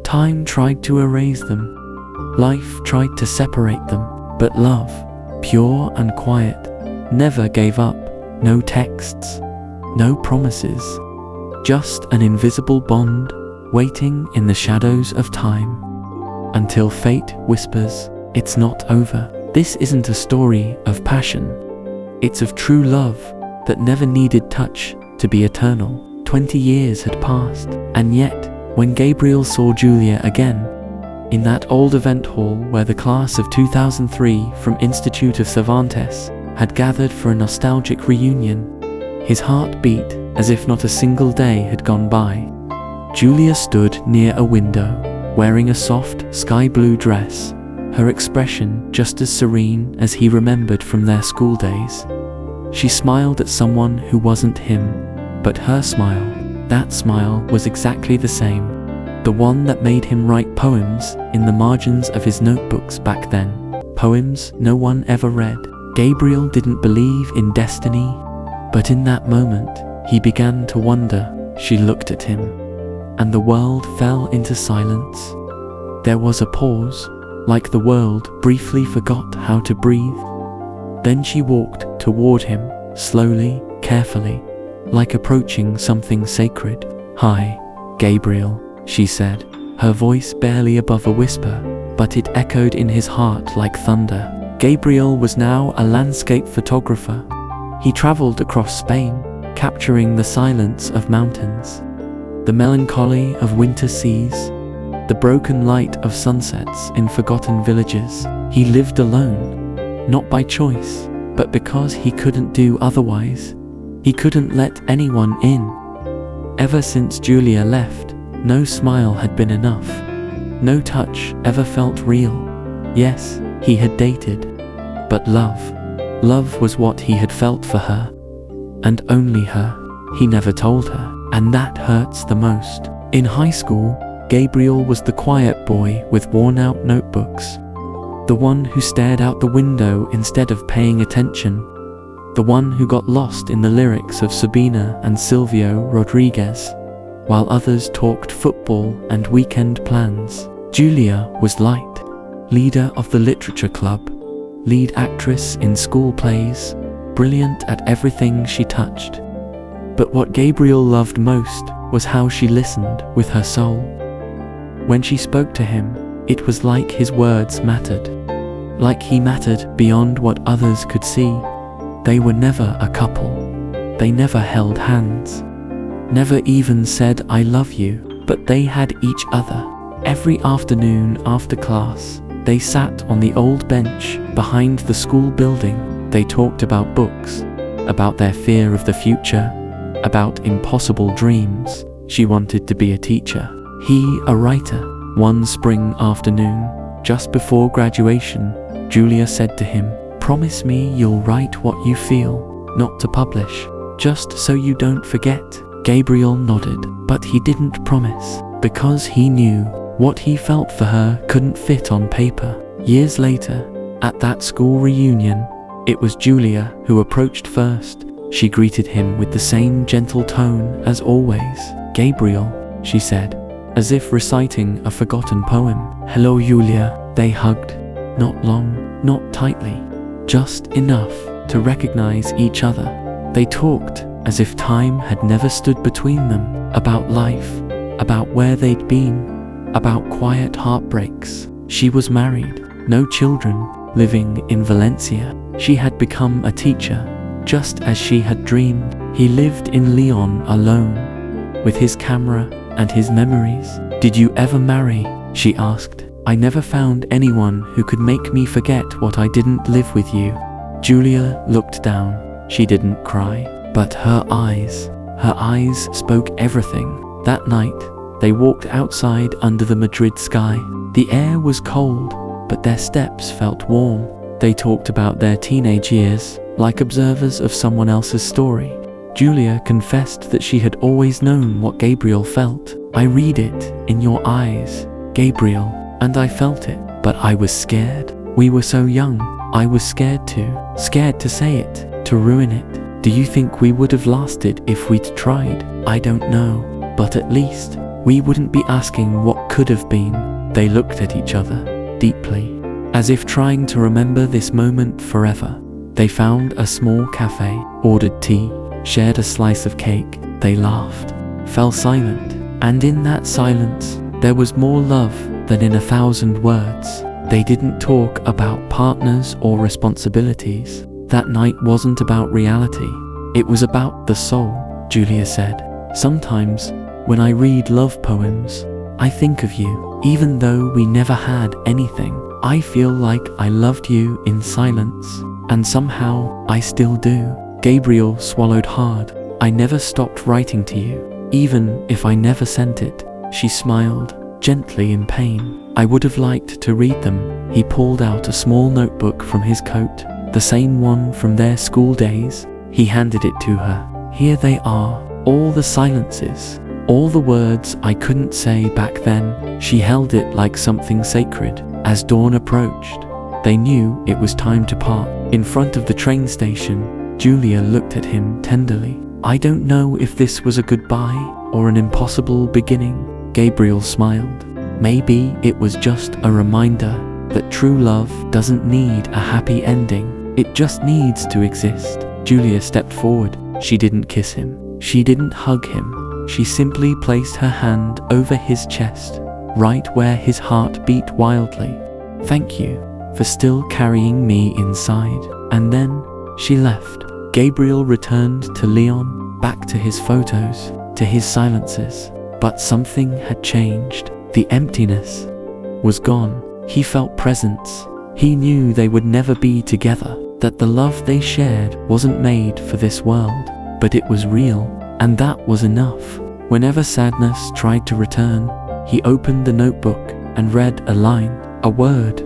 Time tried to erase them. Life tried to separate them. But love, pure and quiet, never gave up. No texts, no promises. Just an invisible bond, waiting in the shadows of time. Until fate whispers, it's not over. This isn't a story of passion. It's of true love that never needed touch to be eternal. 20 years had passed, and yet, when Gabriel saw Julia again, in that old event hall where the class of 2003 from Institute of Cervantes had gathered for a nostalgic reunion, his heart beat as if not a single day had gone by. Julia stood near a window, wearing a soft sky blue dress, her expression just as serene as he remembered from their school days. She smiled at someone who wasn't him, but her smile, that smile was exactly the same, the one that made him write poems in the margins of his notebooks back then, poems no one ever read. Gabriel didn't believe in destiny, but in that moment, he began to wonder. She looked at him, and the world fell into silence. There was a pause, like the world briefly forgot how to breathe. Then she walked toward him, slowly, carefully, like approaching something sacred. "Hi, Gabriel," she said, her voice barely above a whisper, but it echoed in his heart like thunder. Gabriel was now a landscape photographer. He traveled across Spain, capturing the silence of mountains, the melancholy of winter seas, the broken light of sunsets in forgotten villages. He lived alone, not by choice, but because he couldn't do otherwise. He couldn't let anyone in. Ever since Julia left, no smile had been enough. No touch ever felt real. Yes, he had dated, but love was what he had felt for her, and only her. He never told her, and that hurts the most. In high school, Gabriel was the quiet boy with worn-out notebooks, the one who stared out the window instead of paying attention, the one who got lost in the lyrics of Sabina and Silvio Rodriguez, while others talked football and weekend plans. Julia was light, leader of the literature club, lead actress in school plays, brilliant at everything she touched. But what Gabriel loved most was how she listened with her soul. When she spoke to him, it was like his words mattered, like he mattered beyond what others could see. They were never a couple. They never held hands, never even said "I love you," but they had each other. Every afternoon after class, they sat on the old bench behind the school building. They talked about books, about their fear of the future, about impossible dreams. She wanted to be a teacher, he a writer. One spring afternoon, just before graduation, Julia said to him, "Promise me you'll write what you feel, not to publish, just so you don't forget." Gabriel nodded, but he didn't promise, because he knew what he felt for her couldn't fit on paper. Years later, at that school reunion, it was Julia who approached first. She greeted him with the same gentle tone as always. "Gabriel," she said, as if reciting a forgotten poem. "Hello, Julia." They hugged, not long, not tightly, just enough to recognize each other. They talked as if time had never stood between them, about life, about where they'd been, about quiet heartbreaks. She was married, no children, living in Valencia. She had become a teacher, just as she had dreamed. He lived in Lyon alone, with his camera and his memories. "Did you ever marry?" she asked. "I never found anyone who could make me forget what I didn't live with you." Julia looked down. She didn't cry, but her eyes spoke everything. That night, they walked outside under the Madrid sky. The air was cold, but their steps felt warm. They talked about their teenage years, like observers of someone else's story. Julia confessed that she had always known what Gabriel felt. "I read it in your eyes, Gabriel, and I felt it, but I was scared. We were so young. I was scared to say it, to ruin it. Do you think we would have lasted if we'd tried? I don't know, but at least we wouldn't be asking what could have been. They looked at each other deeply, as if trying to remember this moment forever. They found a small cafe, ordered tea, shared a slice of cake. They laughed, fell silent, and in that silence, there was more love than in 1,000 words. They didn't talk about partners or responsibilities. That night wasn't about reality. It was about the soul, Julia said. Sometimes, when I read love poems, I think of you. Even though we never had anything, I feel like I loved you in silence. And somehow, I still do. Gabriel swallowed hard. I never stopped writing to you, even if I never sent it. She smiled, gently in pain. I would have liked to read them. He pulled out a small notebook from his coat, the same one from their school days. He handed it to her. Here they are, all the silences, all the words I couldn't say back then. She held it like something sacred. As dawn approached, they knew it was time to part. In front of the train station, Julia looked at him tenderly. I don't know if this was a goodbye or an impossible beginning. Gabriel smiled. Maybe it was just a reminder that true love doesn't need a happy ending. It just needs to exist. Julia stepped forward. She didn't kiss him. She didn't hug him. She simply placed her hand over his chest, right where his heart beat wildly. Thank you for still carrying me inside. And then she left. Gabriel returned to Leon, back to his photos, to his silences. But something had changed. The emptiness was gone. He felt presence. He knew they would never be together, that the love they shared wasn't made for this world, but it was real, and that was enough. Whenever sadness tried to return, he opened the notebook and read a line, a word,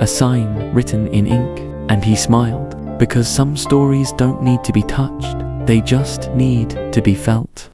a sign written in ink, and he smiled, because some stories don't need to be touched, they just need to be felt.